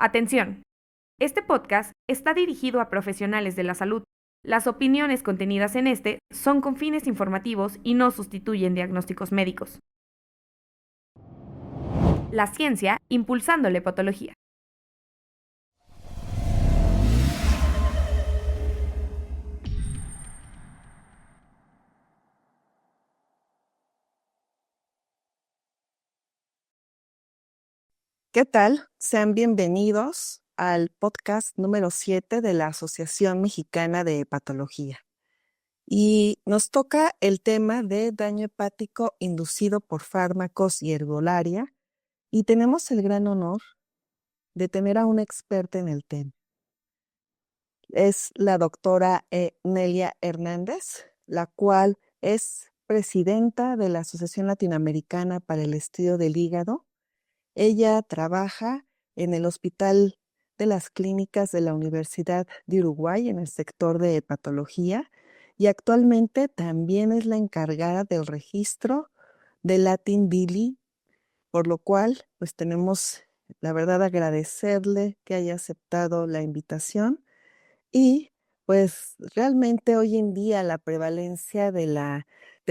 Atención. Este podcast está dirigido a profesionales de la salud. Las opiniones contenidas en este son con fines informativos y no sustituyen diagnósticos médicos. La ciencia impulsando la hepatología. ¿Qué tal? Sean bienvenidos al podcast número 7 de la Asociación Mexicana de Hepatología. Y nos toca el tema de daño hepático inducido por fármacos y herbolaria. Y tenemos el gran honor de tener a una experta en el tema. Es la doctora Nelia Hernández, la cual es presidenta de la Asociación Latinoamericana para el Estudio del Hígado. Ella trabaja en el Hospital de las Clínicas de la Universidad de Uruguay en el sector de hepatología y actualmente también es la encargada del registro de Latin Billy, por lo cual pues tenemos la verdad agradecerle que haya aceptado la invitación y pues realmente hoy en día la prevalencia del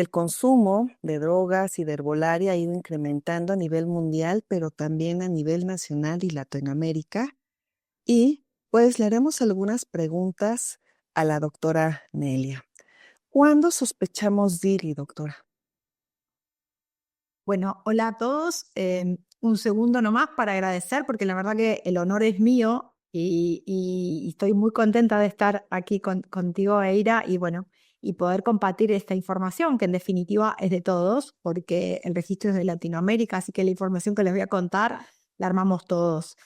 consumo de drogas y de herbolaria ha ido incrementando a nivel mundial, pero también a nivel nacional y Latinoamérica. Y pues le haremos algunas preguntas a la doctora Nelia. ¿Cuándo sospechamos DILI, doctora? Bueno, hola a todos. Un segundo nomás para agradecer, porque la verdad que el honor es mío y estoy muy contenta de estar aquí contigo, Eira, y poder compartir esta información, que en definitiva es de todos, porque el registro es de Latinoamérica, así que la información que les voy a contar la armamos todos.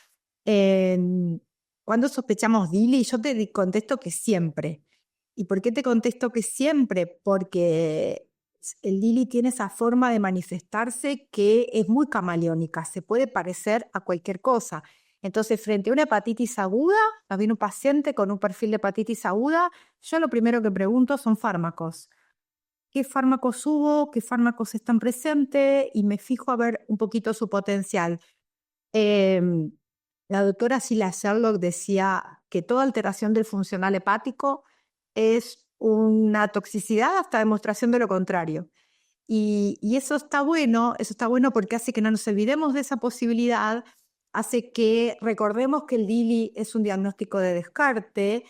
¿Cuándo sospechamos DILI? Yo te contesto que siempre. ¿Y por qué te contesto que siempre? Porque el DILI tiene esa forma de manifestarse que es muy camaleónica, se puede parecer a cualquier cosa. Entonces, frente a una hepatitis aguda, viene un paciente con un perfil de hepatitis aguda, yo lo primero que pregunto son fármacos. ¿Qué fármacos hubo? ¿Qué fármacos están presentes? Y me fijo a ver un poquito su potencial. La doctora Sheila Sherlock decía que toda alteración del funcional hepático es una toxicidad hasta demostración de lo contrario. Y eso está bueno porque hace que no nos olvidemos de esa posibilidad, hace que recordemos que el DILI es un diagnóstico de descarte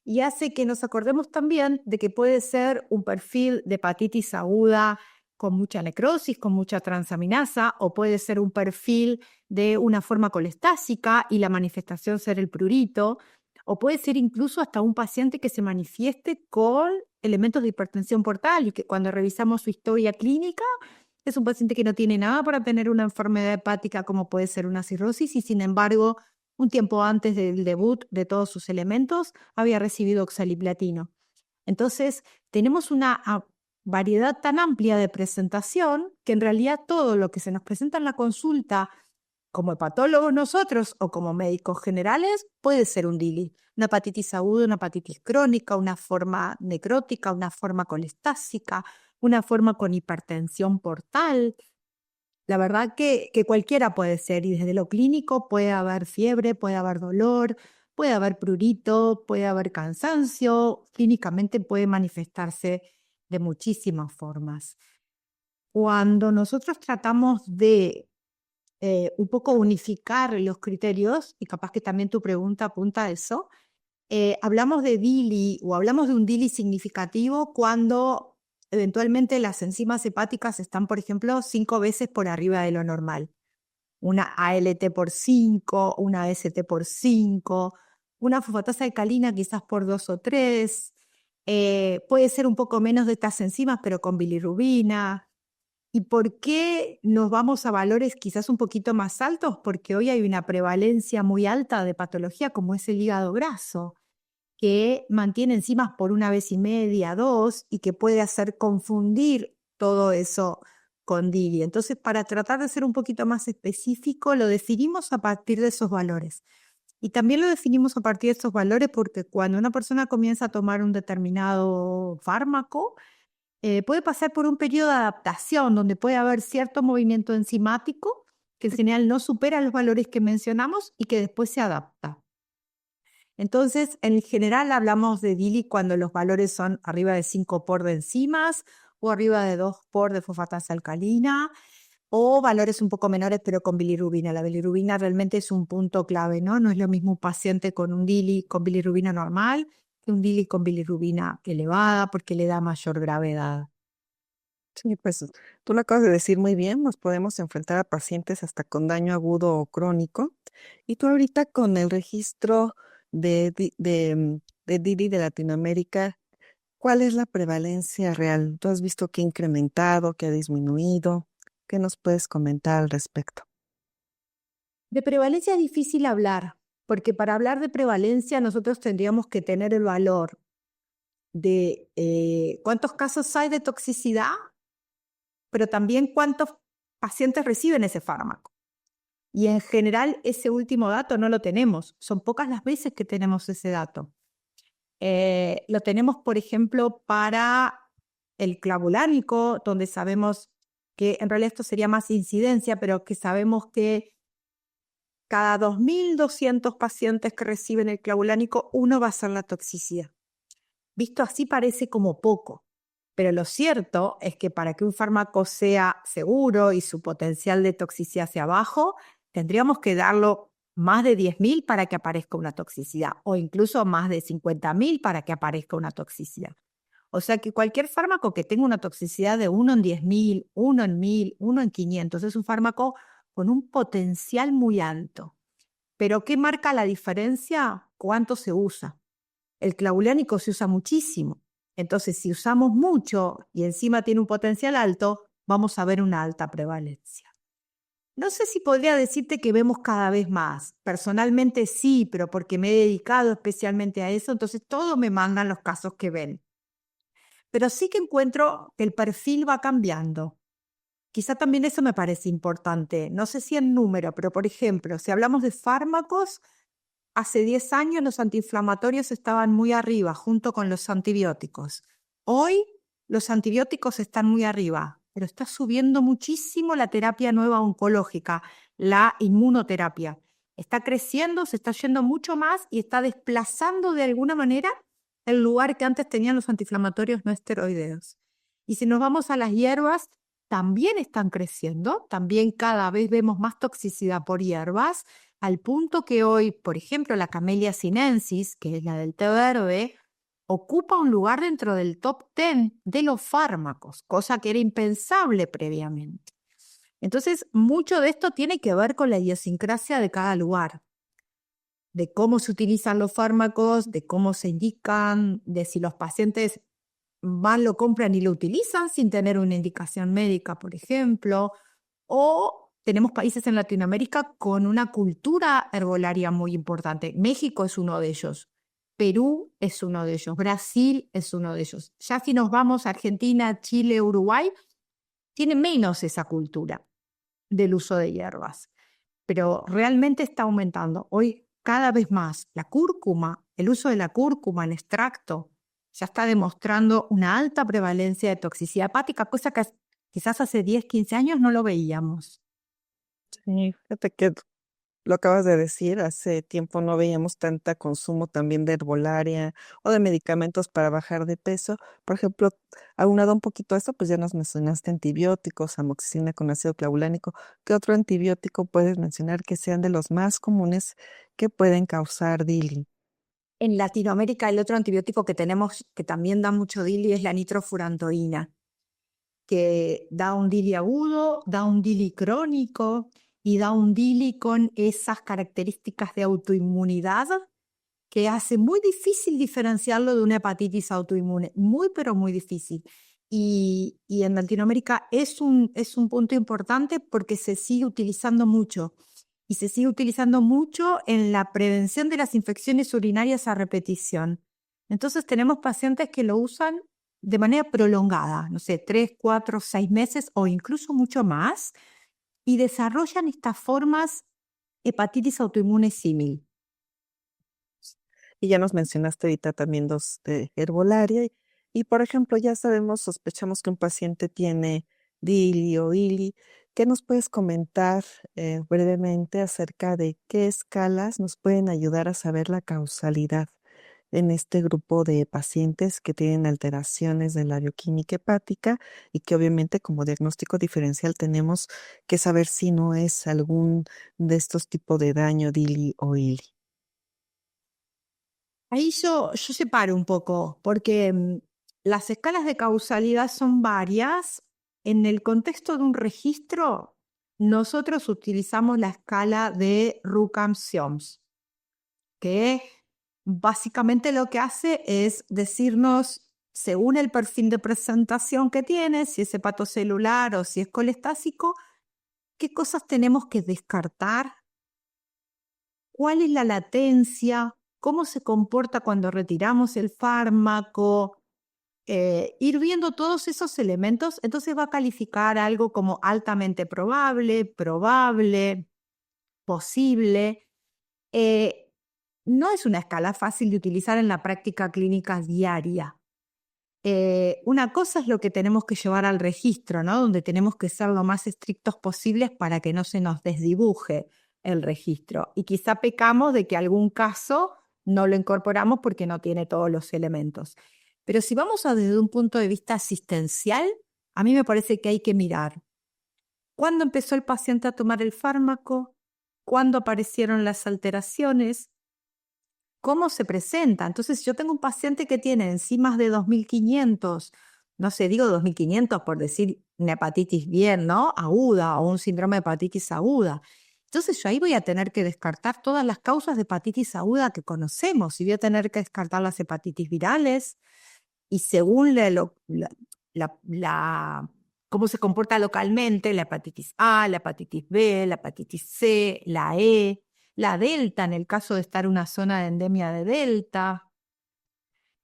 y hace que nos acordemos también de que puede ser un perfil de hepatitis aguda con mucha necrosis, con mucha transaminasa, o puede ser un perfil de una forma colestásica y la manifestación ser el prurito, o puede ser incluso hasta un paciente que se manifieste con elementos de hipertensión portal y que cuando revisamos su historia clínica es un paciente que no tiene nada para tener una enfermedad hepática como puede ser una cirrosis y sin embargo un tiempo antes del debut de todos sus elementos había recibido oxaliplatino. Entonces tenemos una variedad tan amplia de presentación que en realidad todo lo que se nos presenta en la consulta como hepatólogos nosotros o como médicos generales puede ser un DILI. Una hepatitis aguda, una hepatitis crónica, una forma necrótica, una forma colestásica, una forma con hipertensión portal. La verdad que cualquiera puede ser y desde lo clínico puede haber fiebre, puede haber dolor, puede haber prurito, puede haber cansancio, clínicamente puede manifestarse de muchísimas formas. Cuando nosotros tratamos de un poco unificar los criterios, y capaz que también tu pregunta apunta a eso, hablamos de DILI o hablamos de un DILI significativo cuando eventualmente las enzimas hepáticas están, por ejemplo, 5 veces por arriba de lo normal. Una ALT por 5, una AST por 5, una fosfatasa alcalina quizás por 2 o 3. Puede ser un poco menos de estas enzimas, pero con bilirrubina. ¿Y por qué nos vamos a valores quizás un poquito más altos? Porque hoy hay una prevalencia muy alta de patología como es el hígado graso, que mantiene enzimas por 1,5 veces, 2, y que puede hacer confundir todo eso con DILI. Entonces, para tratar de ser un poquito más específico, lo definimos a partir de esos valores. Y también lo definimos a partir de esos valores porque cuando una persona comienza a tomar un determinado fármaco, puede pasar por un periodo de adaptación donde puede haber cierto movimiento enzimático que en general no supera los valores que mencionamos y que después se adapta. Entonces, en general hablamos de DILI cuando los valores son arriba de 5 por de enzimas o arriba de 2 por de fosfatasa alcalina, o valores un poco menores pero con bilirrubina. La bilirrubina realmente es un punto clave, ¿no? No es lo mismo un paciente con un DILI con bilirrubina normal que un DILI con bilirrubina elevada porque le da mayor gravedad. Sí, pues tú lo acabas de decir muy bien, nos podemos enfrentar a pacientes hasta con daño agudo o crónico. Y tú ahorita con el registro de DILI de Latinoamérica, ¿cuál es la prevalencia real? ¿Tú has visto que ha incrementado, que ha disminuido? ¿Qué nos puedes comentar al respecto? De prevalencia es difícil hablar, porque para hablar de prevalencia nosotros tendríamos que tener el valor de cuántos casos hay de toxicidad, pero también cuántos pacientes reciben ese fármaco. Y en general ese último dato no lo tenemos. Son pocas las veces que tenemos ese dato. Lo tenemos, por ejemplo, para el clavulánico, donde sabemos que en realidad esto sería más incidencia, pero que sabemos que cada 2.200 pacientes que reciben el clavulánico, uno va a ser la toxicidad. Visto así parece como poco, pero lo cierto es que para que un fármaco sea seguro y su potencial de toxicidad sea bajo, tendríamos que darlo más de 10.000 para que aparezca una toxicidad o incluso más de 50.000 para que aparezca una toxicidad. O sea que cualquier fármaco que tenga una toxicidad de 1 en 10.000, 1 en 1.000, 1 en 500 es un fármaco con un potencial muy alto. ¿Pero qué marca la diferencia? ¿Cuánto se usa? El clavulánico se usa muchísimo. Entonces, si usamos mucho y encima tiene un potencial alto, vamos a ver una alta prevalencia. No sé si podría decirte que vemos cada vez más. Personalmente sí, pero porque me he dedicado especialmente a eso, entonces todos me mandan los casos que ven. Pero sí que encuentro que el perfil va cambiando. Quizá también eso me parece importante. No sé si en número, pero por ejemplo, si hablamos de fármacos, hace 10 años los antiinflamatorios estaban muy arriba junto con los antibióticos. Hoy los antibióticos están muy arriba, pero está subiendo muchísimo la terapia nueva oncológica, la inmunoterapia. Está creciendo, se está yendo mucho más y está desplazando de alguna manera el lugar que antes tenían los antiinflamatorios no esteroideos. Y si nos vamos a las hierbas, también están creciendo, también cada vez vemos más toxicidad por hierbas, al punto que hoy, por ejemplo, la Camellia sinensis, que es la del té verde, ocupa un lugar dentro del top 10 de los fármacos, cosa que era impensable previamente. Entonces, mucho de esto tiene que ver con la idiosincrasia de cada lugar, de cómo se utilizan los fármacos, de cómo se indican, de si los pacientes van, lo compran y lo utilizan sin tener una indicación médica, por ejemplo, o tenemos países en Latinoamérica con una cultura herbolaria muy importante. México es uno de ellos, Perú es uno de ellos, Brasil es uno de ellos. Ya si nos vamos a Argentina, Chile, Uruguay, tienen menos esa cultura del uso de hierbas, pero realmente está aumentando. Hoy cada vez más la cúrcuma, el uso de la cúrcuma en extracto, ya está demostrando una alta prevalencia de toxicidad hepática, cosa que quizás hace 10, 15 años no lo veíamos. Sí, fíjate que lo acabas de decir, hace tiempo no veíamos tanta consumo también de herbolaria o de medicamentos para bajar de peso. Por ejemplo, aunado un poquito a eso, pues ya nos mencionaste antibióticos, amoxicilina con ácido clavulánico. ¿Qué otro antibiótico puedes mencionar que sean de los más comunes que pueden causar DILI? En Latinoamérica el otro antibiótico que tenemos que también da mucho DILI es la nitrofurantoína, que da un DILI agudo, da un DILI crónico y da un DILI con esas características de autoinmunidad que hace muy difícil diferenciarlo de una hepatitis autoinmune, muy pero muy difícil. Y en Latinoamérica es un punto importante porque se sigue utilizando mucho. Y se sigue utilizando mucho en la prevención de las infecciones urinarias a repetición. Entonces tenemos pacientes que lo usan de manera prolongada, no sé, 3, 4, 6 meses o incluso mucho más, y desarrollan estas formas hepatitis autoinmune símil. Y ya nos mencionaste ahorita también dos de herbolaria. Por ejemplo, ya sabemos, sospechamos que un paciente tiene DILI o ILI. ¿Qué nos puedes comentar brevemente acerca de qué escalas nos pueden ayudar a saber la causalidad en este grupo de pacientes que tienen alteraciones de la bioquímica hepática y que obviamente como diagnóstico diferencial tenemos que saber si no es algún de estos tipos de daño DILI o ILI? Ahí yo separo un poco, porque las escalas de causalidad son varias. En el contexto de un registro, nosotros utilizamos la escala de Rukam-Sioms, que básicamente lo que hace es decirnos, según el perfil de presentación que tiene, si es hepatocelular o si es colestásico, qué cosas tenemos que descartar, cuál es la latencia, cómo se comporta cuando retiramos el fármaco. Ir viendo todos esos elementos, entonces va a calificar algo como altamente probable, probable, posible. No es una escala fácil de utilizar en la práctica clínica diaria. Una cosa es lo que tenemos que llevar al registro, ¿no? Donde tenemos que ser lo más estrictos posibles para que no se nos desdibuje el registro. Y quizá pecamos de que algún caso no lo incorporamos porque no tiene todos los elementos. Pero si vamos desde un punto de vista asistencial, a mí me parece que hay que mirar cuándo empezó el paciente a tomar el fármaco, cuándo aparecieron las alteraciones, cómo se presenta. Entonces, yo tengo un paciente que tiene enzimas de 2500, no sé, digo 2500 por decir una hepatitis bien, ¿no? Aguda o un síndrome de hepatitis aguda. Entonces, yo ahí voy a tener que descartar todas las causas de hepatitis aguda que conocemos y voy a tener que descartar las hepatitis virales y según cómo se comporta localmente, la hepatitis A, la hepatitis B, la hepatitis C, la E, la delta en el caso de estar en una zona de endemia de delta.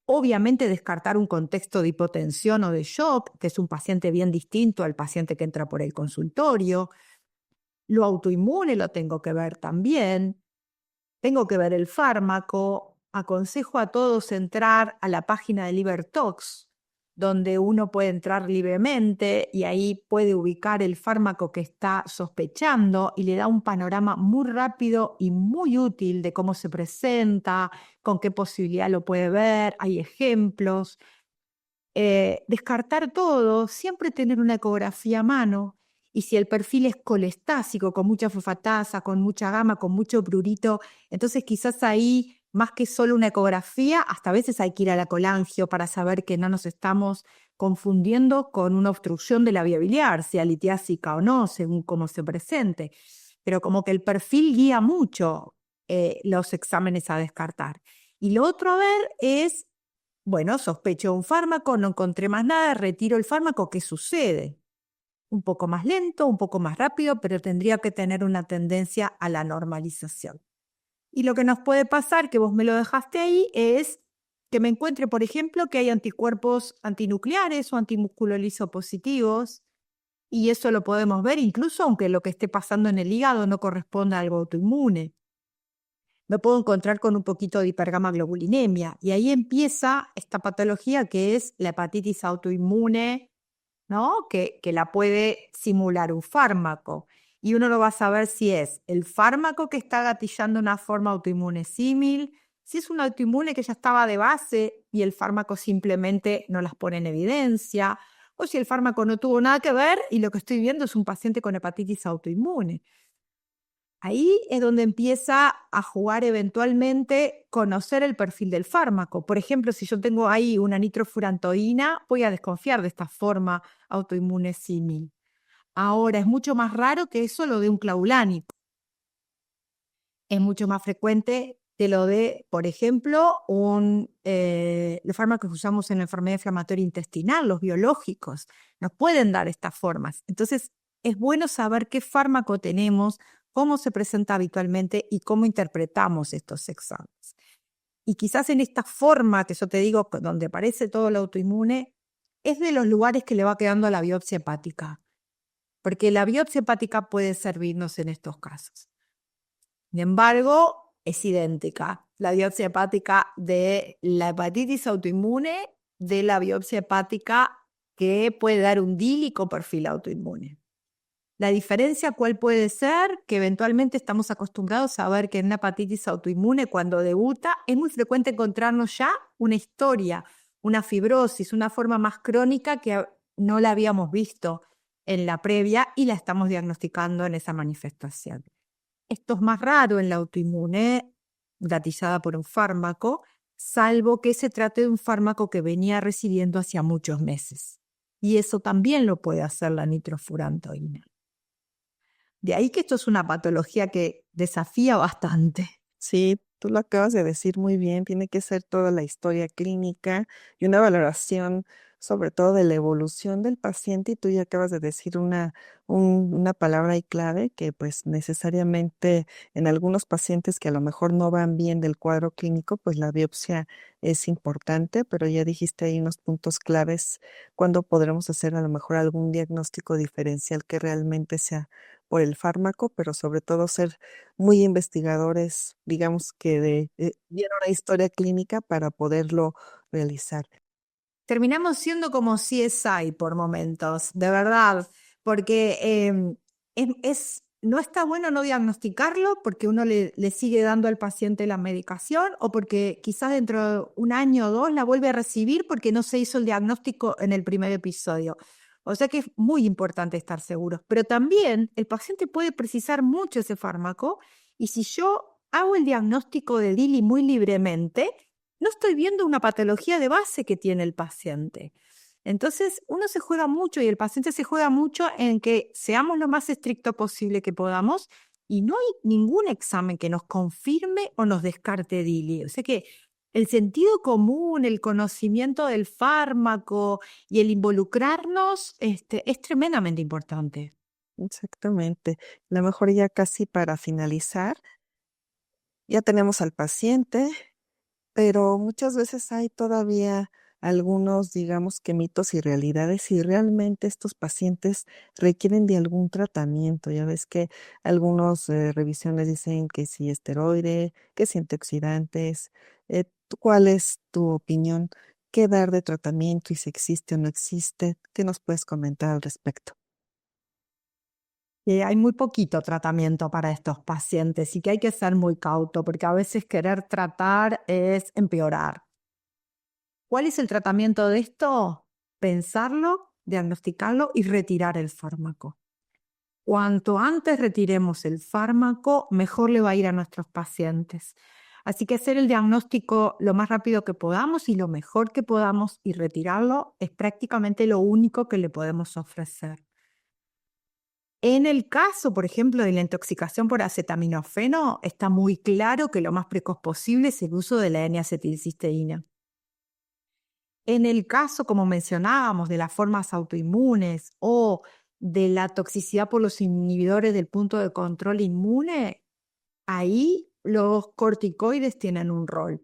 Obviamente descartar un contexto de hipotensión o de shock, que es un paciente bien distinto al paciente que entra por el consultorio. Lo autoinmune lo tengo que ver también. Tengo que ver el fármaco. Aconsejo a todos entrar a la página de LiverTox, donde uno puede entrar libremente y ahí puede ubicar el fármaco que está sospechando y le da un panorama muy rápido y muy útil de cómo se presenta, con qué posibilidad lo puede ver, hay ejemplos. Descartar todo, siempre tener una ecografía a mano. Y si el perfil es colestásico, con mucha fosfatasa, con mucha gama, con mucho prurito, entonces quizás ahí, más que solo una ecografía, hasta a veces hay que ir a la colangio para saber que no nos estamos confundiendo con una obstrucción de la vía biliar, sea litiásica o no, según cómo se presente. Pero como que el perfil guía mucho los exámenes a descartar. Y lo otro a ver es, bueno, sospecho un fármaco, no encontré más nada, retiro el fármaco, ¿qué sucede? Un poco más lento, un poco más rápido, pero tendría que tener una tendencia a la normalización. Y lo que nos puede pasar, que vos me lo dejaste ahí, es que me encuentre, por ejemplo, que hay anticuerpos antinucleares o antimusculoliso positivos, y eso lo podemos ver incluso aunque lo que esté pasando en el hígado no corresponda a algo autoinmune. Me puedo encontrar con un poquito de hipergamaglobulinemia, y ahí empieza esta patología que es la hepatitis autoinmune, ¿no? Que la puede simular un fármaco. Y uno no va a saber si es el fármaco que está gatillando una forma autoinmune símil, si es un autoinmune que ya estaba de base y el fármaco simplemente no las pone en evidencia, o si el fármaco no tuvo nada que ver y lo que estoy viendo es un paciente con hepatitis autoinmune. Ahí es donde empieza a jugar eventualmente conocer el perfil del fármaco. Por ejemplo, si yo tengo ahí una nitrofurantoína, voy a desconfiar de esta forma autoinmune símil. Ahora, es mucho más raro que eso lo de un clavulánico. Es mucho más frecuente que lo de, por ejemplo, los fármacos que usamos en la enfermedad inflamatoria intestinal, los biológicos, nos pueden dar estas formas. Entonces, es bueno saber qué fármaco tenemos, cómo se presenta habitualmente y cómo interpretamos estos exámenes. Y quizás en esta forma que yo te digo, donde aparece todo lo autoinmune, es de los lugares que le va quedando a la biopsia hepática, porque la biopsia hepática puede servirnos en estos casos. Sin embargo, es idéntica la biopsia hepática de la hepatitis autoinmune de la biopsia hepática que puede dar un DILI con perfil autoinmune. La diferencia, ¿cuál puede ser? Que eventualmente estamos acostumbrados a ver que en una hepatitis autoinmune, cuando debuta, es muy frecuente encontrarnos ya una historia, una fibrosis, una forma más crónica que no la habíamos visto en la previa y la estamos diagnosticando en esa manifestación. Esto es más raro en la autoinmune, gatillada por un fármaco, salvo que se trate de un fármaco que venía recibiendo hacía muchos meses. Y eso también lo puede hacer la nitrofurantoína. De ahí que esto es una patología que desafía bastante. Sí, tú lo acabas de decir muy bien, tiene que ser toda la historia clínica y una valoración sobre todo de la evolución del paciente y tú ya acabas de decir una palabra ahí clave que pues necesariamente en algunos pacientes que a lo mejor no van bien del cuadro clínico, pues la biopsia es importante, pero ya dijiste ahí unos puntos claves cuando podremos hacer a lo mejor algún diagnóstico diferencial que realmente sea por el fármaco, pero sobre todo ser muy investigadores, digamos que bien una historia clínica para poderlo realizar. Terminamos siendo como CSI por momentos, de verdad, porque no está bueno no diagnosticarlo porque uno le sigue dando al paciente la medicación o porque quizás dentro de un año o dos la vuelve a recibir porque no se hizo el diagnóstico en el primer episodio. O sea que es muy importante estar seguros, pero también el paciente puede precisar mucho ese fármaco y si yo hago el diagnóstico de DILI muy libremente, no estoy viendo una patología de base que tiene el paciente. Entonces, uno se juega mucho y el paciente se juega mucho en que seamos lo más estricto posible que podamos y no hay ningún examen que nos confirme o nos descarte DILI. O sea que el sentido común, el conocimiento del fármaco y el involucrarnos es tremendamente importante. Exactamente. A lo mejor ya casi para finalizar, ya tenemos al paciente, pero muchas veces hay todavía algunos, digamos que mitos y realidades, y realmente estos pacientes requieren de algún tratamiento. Ya ves que algunas revisiones dicen que si esteroide, que si antioxidantes. ¿Cuál es tu opinión? ¿Qué dar de tratamiento y si existe o no existe? ¿Qué nos puedes comentar al respecto? Hay muy poquito tratamiento para estos pacientes y que hay que ser muy cauto porque a veces querer tratar es empeorar. ¿Cuál es el tratamiento de esto? Pensarlo, diagnosticarlo y retirar el fármaco. Cuanto antes retiremos el fármaco, mejor le va a ir a nuestros pacientes. Así que hacer el diagnóstico lo más rápido que podamos y lo mejor que podamos y retirarlo es prácticamente lo único que le podemos ofrecer. En el caso, por ejemplo, de la intoxicación por acetaminofeno, está muy claro que lo más precoz posible es el uso de la N-acetilcisteína. En el caso, como mencionábamos, de las formas autoinmunes o de la toxicidad por los inhibidores del punto de control inmune, ahí los corticoides tienen un rol.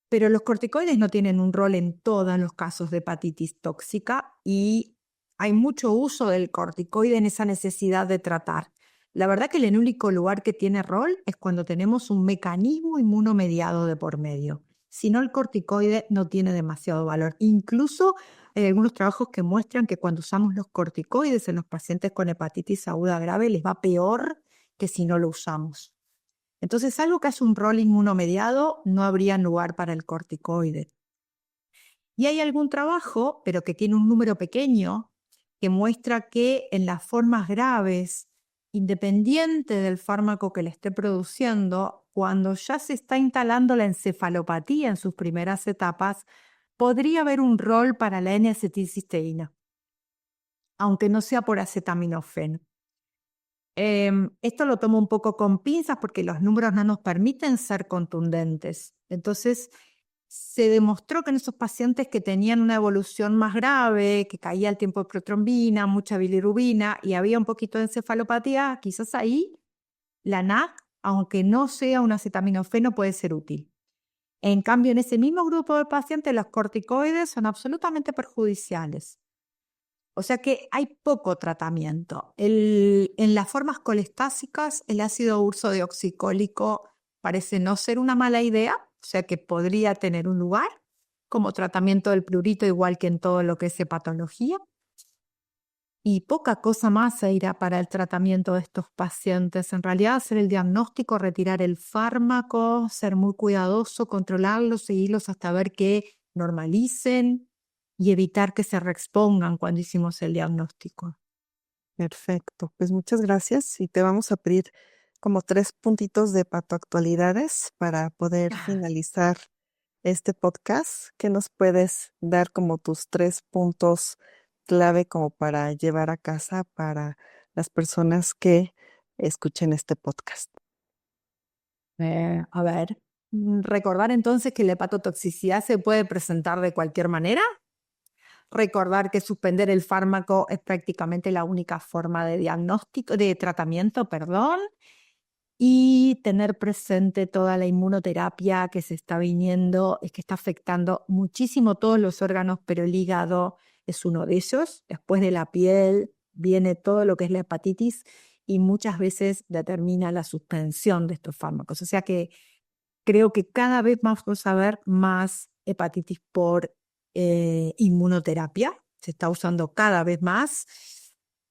Pero los corticoides no tienen un rol en todos los casos de hepatitis tóxica y hay mucho uso del corticoide en esa necesidad de tratar. La verdad que el único lugar que tiene rol es cuando tenemos un mecanismo inmunomediado de por medio. Si no, el corticoide no tiene demasiado valor. Incluso hay algunos trabajos que muestran que cuando usamos los corticoides en los pacientes con hepatitis aguda grave les va peor que si no lo usamos. Entonces, algo que hace un rol inmunomediado no habría lugar para el corticoide. Y hay algún trabajo, pero que tiene un número pequeño, que muestra que en las formas graves, independiente del fármaco que le esté produciendo, cuando ya se está instalando la encefalopatía en sus primeras etapas, podría haber un rol para la N-acetilcisteína, aunque no sea por acetaminofén. Esto lo tomo un poco con pinzas porque los números no nos permiten ser contundentes. Entonces, se demostró que en esos pacientes que tenían una evolución más grave, que caía el tiempo de protrombina, mucha bilirrubina y había un poquito de encefalopatía, quizás ahí la NAC, aunque no sea un acetaminofeno, puede ser útil. En cambio, en ese mismo grupo de pacientes, los corticoides son absolutamente perjudiciales. O sea que hay poco tratamiento. En las formas colestásicas, el ácido ursodeoxicólico parece no ser una mala idea, o sea que podría tener un lugar como tratamiento del prurito, igual que en todo lo que es hepatología. Y poca cosa más se irá para el tratamiento de estos pacientes. En realidad, hacer el diagnóstico, retirar el fármaco, ser muy cuidadoso, controlarlos, seguirlos hasta ver que normalicen y evitar que se reexpongan cuando hicimos el diagnóstico. Perfecto, pues muchas gracias y te vamos a pedir como 3 puntitos de patoactualidades para poder finalizar este podcast. ¿Qué nos puedes dar como tus 3 puntos clave como para llevar a casa para las personas que escuchen este podcast? A ver, recordar entonces que la hepatotoxicidad se puede presentar de cualquier manera. Recordar que suspender el fármaco es prácticamente la única forma de diagnóstico, de tratamiento, perdón, y tener presente toda la inmunoterapia que se está viniendo, es que está afectando muchísimo todos los órganos, pero el hígado es uno de ellos. Después de la piel viene todo lo que es la hepatitis y muchas veces determina la suspensión de estos fármacos. O sea que creo que cada vez más vamos a ver más hepatitis por inmunoterapia. Se está usando cada vez más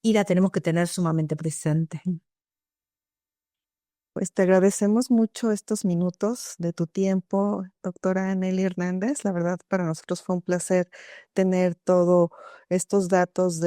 y la tenemos que tener sumamente presente. Pues te agradecemos mucho estos minutos de tu tiempo, doctora Nelly Hernández. La verdad, para nosotros fue un placer tener todos estos datos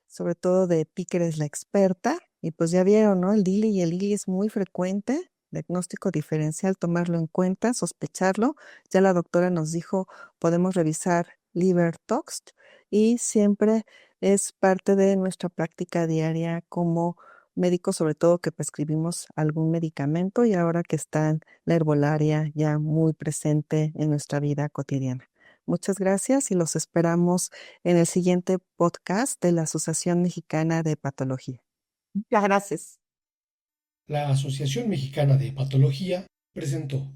sobre todo de ti, que eres la experta. Y pues ya vieron, ¿no? El DILI y el ILI es muy frecuente, diagnóstico diferencial, tomarlo en cuenta, sospecharlo. Ya la doctora nos dijo, podemos revisar liver tox y siempre es parte de nuestra práctica diaria como médicos, sobre todo que prescribimos algún medicamento y ahora que está la herbolaria ya muy presente en nuestra vida cotidiana. Muchas gracias y los esperamos en el siguiente podcast de la Asociación Mexicana de Hepatología. Muchas gracias. La Asociación Mexicana de Hepatología presentó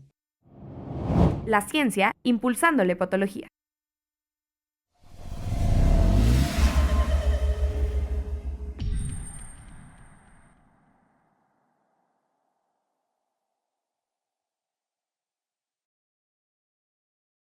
La ciencia impulsando la hepatología.